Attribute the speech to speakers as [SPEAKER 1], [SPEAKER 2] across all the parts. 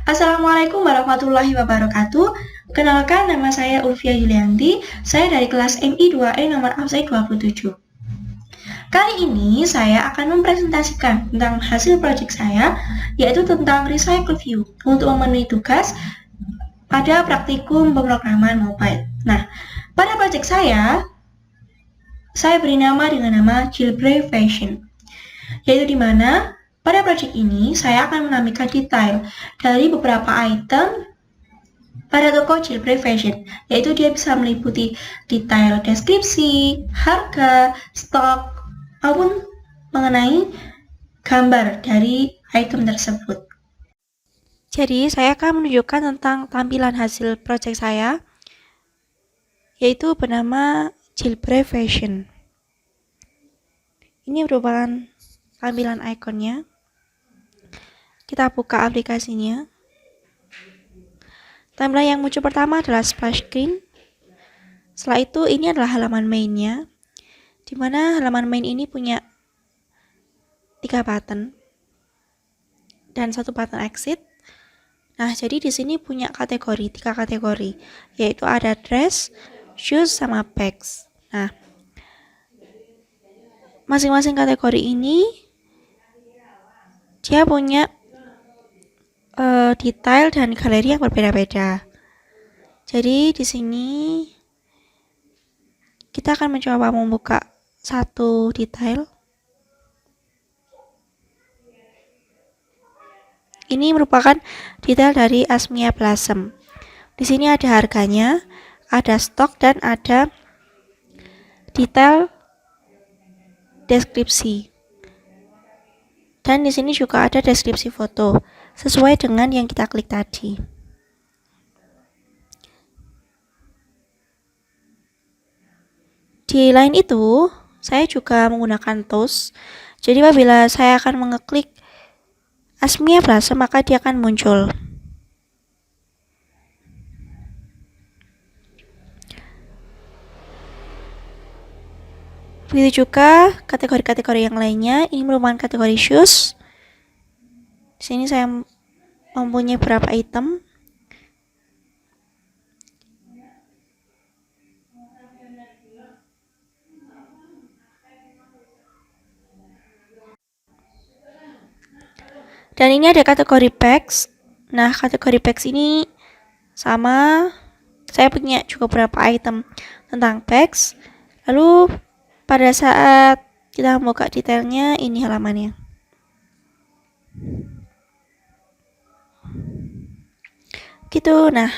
[SPEAKER 1] Assalamualaikum warahmatullahi wabarakatuh. Kenalkan, nama saya Ulfia Yulianti. Saya dari kelas MI2E nomor absen 27. Kali ini saya akan mempresentasikan tentang hasil proyek saya, yaitu tentang Recycle View untuk memenuhi tugas pada praktikum pemrograman mobile. Nah, pada proyek saya beri nama dengan nama Jailbreak Fashion, yaitu di mana pada proyek ini saya akan menampilkan detail dari beberapa item pada toko Jailbreak Fashion, yaitu dia bisa meliputi detail deskripsi, harga, stok, maupun mengenai gambar dari item tersebut. Jadi saya akan menunjukkan tentang tampilan hasil proyek saya, yaitu bernama Jailbreak Fashion. Ini merupakan tampilan ikonnya. Kita buka aplikasinya. Tampilan yang muncul pertama adalah splash screen. Setelah itu ini adalah halaman mainnya, di mana halaman main ini punya 3 button dan 1 button exit. Nah, jadi di sini punya kategori, 3 kategori, yaitu ada dress, shoes, sama bags. Nah, masing-masing kategori ini dia punya detail dan galeri yang berbeda-beda. Jadi di sini kita akan mencoba membuka satu detail. Ini merupakan detail dari Asmia Blossom. Di sini ada harganya, ada stok, dan ada detail deskripsi. Dan di sini juga ada deskripsi foto sesuai dengan yang kita klik tadi. Di lain itu, saya juga menggunakan toast. Jadi apabila saya akan mengeklik Asmia Blossom, maka dia akan muncul. Begitu juga kategori-kategori yang lainnya. Ini merupakan kategori shoes. Di sini saya mempunyai beberapa item. Dan ini ada kategori bags. Nah, kategori bags ini sama. Saya punya juga beberapa item tentang bags. Lalu pada saat kita membuka detailnya, ini halamannya. Gitu. Nah,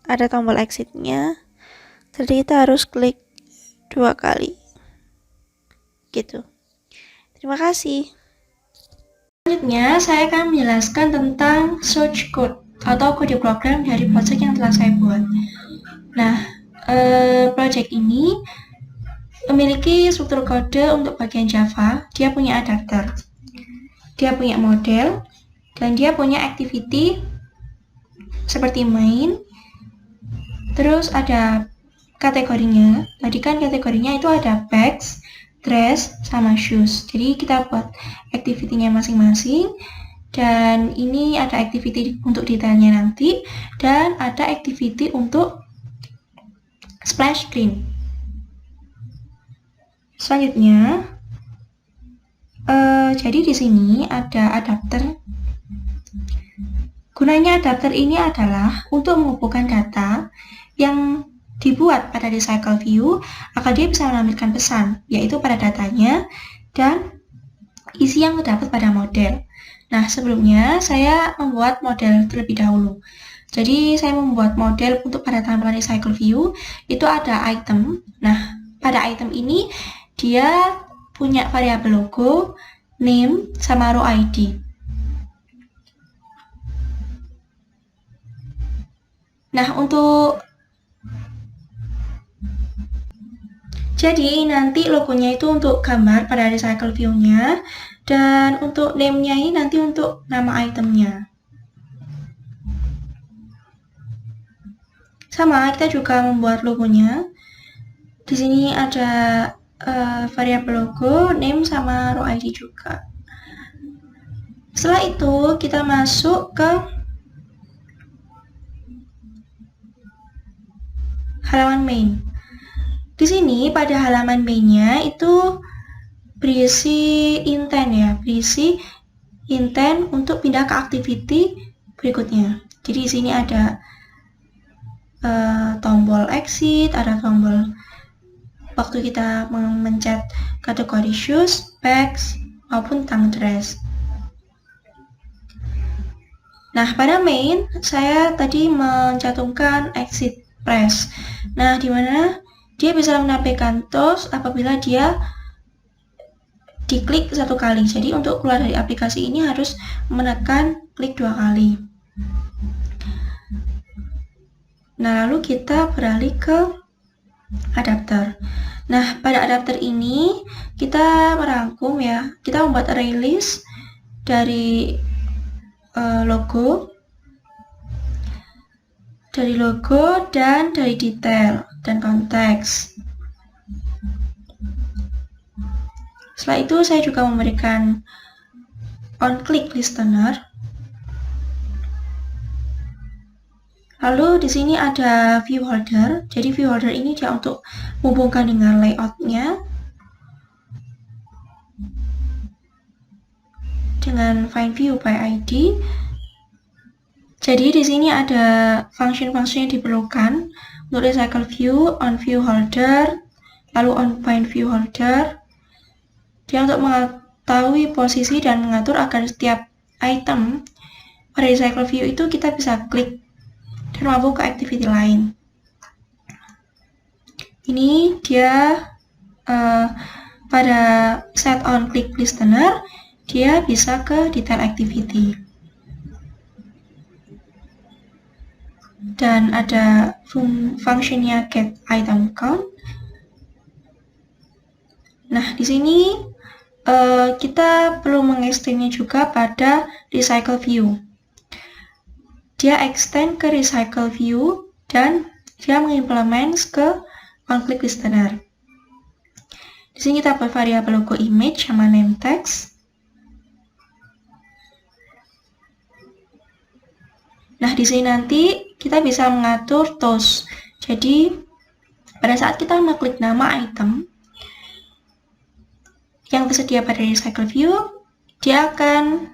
[SPEAKER 1] ada tombol exitnya. Jadi kita harus klik 2 kali. Gitu. Terima kasih. Selanjutnya, saya akan menjelaskan tentang source code atau kode program dari project yang telah saya buat. Nah, project ini memiliki struktur kode untuk bagian Java. Dia punya adapter, dia punya model, dan dia punya activity seperti main. Terus ada kategorinya. Tadi kan kategorinya itu ada bags, dress, sama shoes. Jadi kita buat activity-nya masing-masing. Dan ini ada activity untuk detailnya nanti. Dan ada activity untuk splash screen. Selanjutnya, jadi di sini ada adapter. Gunanya adapter ini adalah untuk menghubungkan data yang dibuat pada Recycle View agar dia bisa menampilkan pesan, yaitu pada datanya dan isi yang terdapat pada model. Nah, sebelumnya saya membuat model terlebih dahulu. Jadi saya membuat model untuk pada tampilan Recycle View itu ada item. Nah, pada item ini dia punya variabel logo, name, sama row ID. Nah, jadi nanti logonya itu untuk gambar pada Recycle View-nya, dan untuk name-nya ini nanti untuk nama itemnya. Sama, kita juga membuat logonya. Di sini ada variabel logo, name, sama row ID juga. Setelah itu kita masuk ke halaman main. Di sini pada halaman main-nya itu berisi intent ya, berisi intent untuk pindah ke activity berikutnya. Jadi di sini ada tombol exit, ada tombol waktu kita mencet kategori shoes, bags, maupun tongue dress. Nah, pada main saya tadi mencantumkan exit press. Nah, di mana dia bisa menampilkan toast apabila dia diklik satu kali. Jadi untuk keluar dari aplikasi ini harus menekan klik 2 kali. Nah, lalu kita beralih ke adapter. Nah, pada adapter ini kita merangkum ya, kita membuat array list dari logo dan dari detail dan konteks. Setelah itu saya juga memberikan on-click listener. Lalu di sini ada view holder. Jadi view holder ini dia untuk menghubungkan dengan layoutnya dengan find view by ID. Jadi di sini ada function-function yang diperlukan untuk recycle view, on view holder, lalu on find view holder. Dia untuk mengetahui posisi dan mengatur agar setiap item pada recycle view itu kita bisa klik dan mampu ke activity lain. Ini dia pada set on click listener, dia bisa ke detail activity. Dan ada functionnya get item count. Nah, di sini kita perlu mengekstendnya juga pada recycle view. Dia extend ke recycle view dan dia mengimplement ke on-click listener. Di sini kita buat variabel logo image sama name text. Nah, di sini nanti kita bisa mengatur toast. Jadi, pada saat kita mengklik nama item yang tersedia pada recycle view, dia akan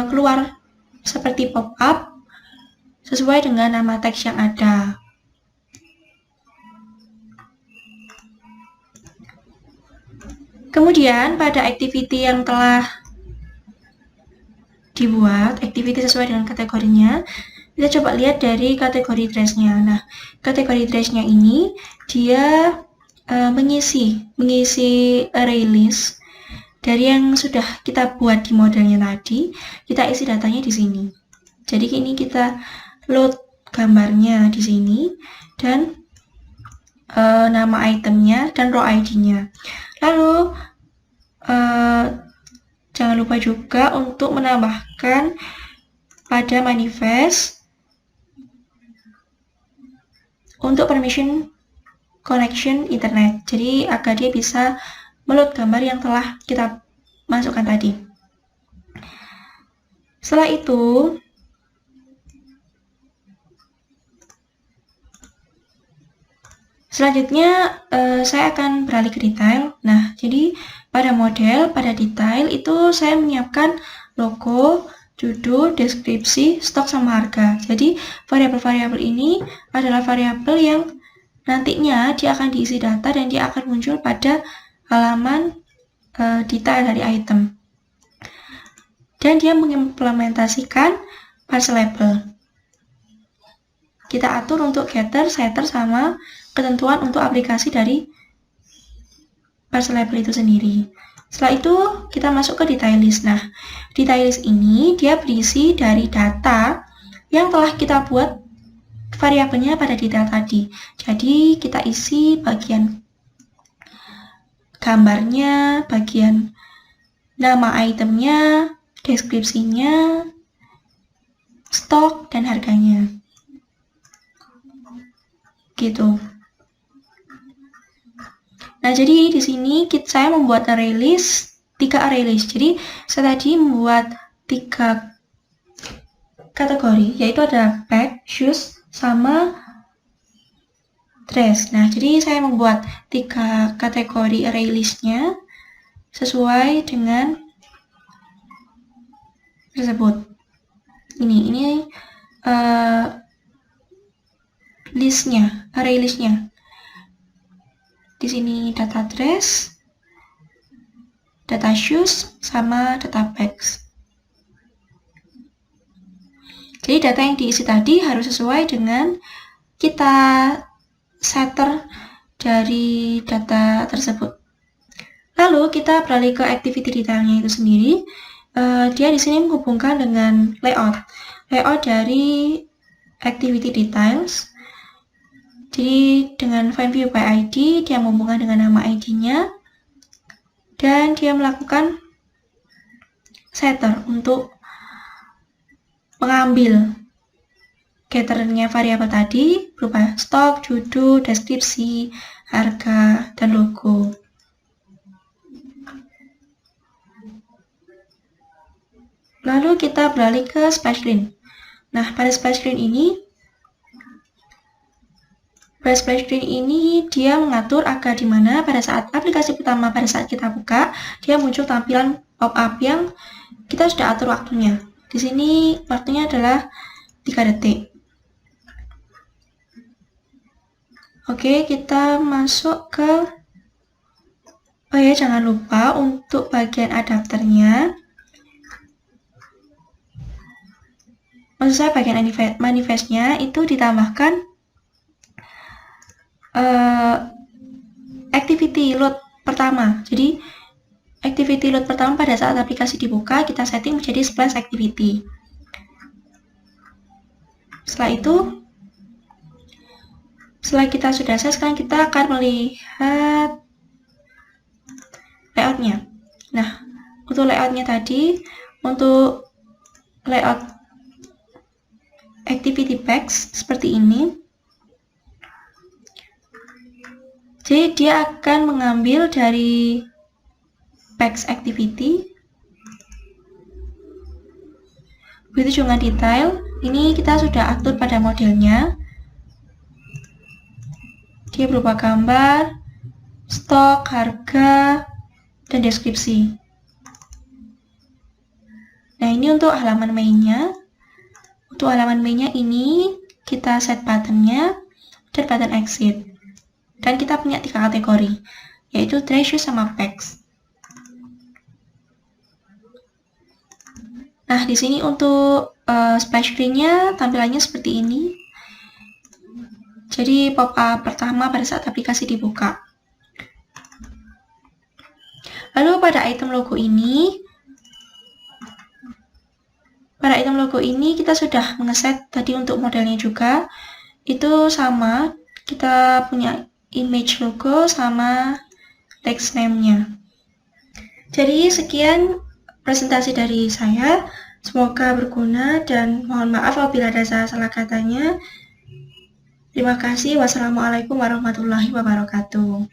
[SPEAKER 1] keluar seperti pop-up sesuai dengan nama teks yang ada. Kemudian pada activity yang telah dibuat, activity sesuai dengan kategorinya, kita coba lihat dari kategori dress-nya. Nah, kategori dress-nya ini dia mengisi array list dari yang sudah kita buat di modelnya tadi. Kita isi datanya di sini. Jadi ini kita load gambarnya di sini dan nama itemnya dan row ID-nya. Lalu jangan lupa juga untuk menambahkan pada manifest untuk permission connection internet. Jadi agar dia bisa meload gambar yang telah kita masukkan tadi. Setelah itu, selanjutnya saya akan beralih ke detail. Nah, jadi pada model, pada detail itu saya menyiapkan logo, judul, deskripsi, stok, sama harga. Jadi variabel-variabel ini adalah variabel yang nantinya dia akan diisi data dan dia akan muncul pada halaman detail dari item. Dan dia mengimplementasikan parse label. Kita atur untuk getter, setter, sama ketentuan untuk aplikasi dari parse label itu sendiri. Setelah itu kita masuk ke detail list. Nah, detail list ini dia berisi dari data yang telah kita buat variabelnya pada detail tadi. Jadi kita isi bagian gambarnya, bagian nama itemnya, deskripsinya, stok, dan harganya. Gitu. Nah, jadi di sini saya membuat array list, 3 array list. Jadi saya tadi membuat 3 kategori, yaitu ada bag, shoes, sama dress. Nah, jadi saya membuat 3 kategori array list-nya sesuai dengan tersebut. Ini listnya, array listnya. Di sini data dress, data shoes, sama data bags. Jadi data yang diisi tadi harus sesuai dengan kita setter dari data tersebut. Lalu kita beralih ke activity detailnya itu sendiri. Dia di sini menghubungkan dengan layout dari activity details. Jadi dengan find view by ID dia menghubungkan dengan nama ID-nya dan dia melakukan setter untuk mengambil getternya variabel tadi berupa stok, judul, deskripsi, harga, dan logo. Lalu kita beralih ke splash-screen. Nah, pada splash-screen ini dia mengatur agar di mana pada saat aplikasi pertama pada saat kita buka, dia muncul tampilan pop-up yang kita sudah atur waktunya. Di sini waktunya adalah 3 detik. Oke, kita masuk ke jangan lupa untuk bagian adapternya. Maksud saya bagian manifestnya itu ditambahkan activity load pertama. Jadi activity load pertama pada saat aplikasi dibuka kita setting menjadi splash activity. Setelah kita sudah set, sekarang kita akan melihat layoutnya. Nah, untuk layoutnya tadi, untuk layout activity bags seperti ini. Jadi dia akan mengambil dari bags activity. Begitu juga detail. Ini kita sudah atur pada modelnya. Dia berupa gambar, stok, harga, dan deskripsi. Nah, ini untuk halaman mainnya. Untuk halaman mainnya ini kita set buttonnya dan button exit. Dan kita punya 3 kategori, yaitu dress, shoes, sama bags. Nah, di sini untuk splash screen-nya tampilannya seperti ini. Jadi pop-up pertama pada saat aplikasi dibuka. Lalu pada item logo ini kita sudah mengeset tadi untuk modelnya juga. Itu sama, kita punya image logo sama text name-nya. Jadi sekian presentasi dari saya. Semoga berguna dan mohon maaf apabila ada salah katanya. Terima kasih. Wassalamualaikum warahmatullahi wabarakatuh.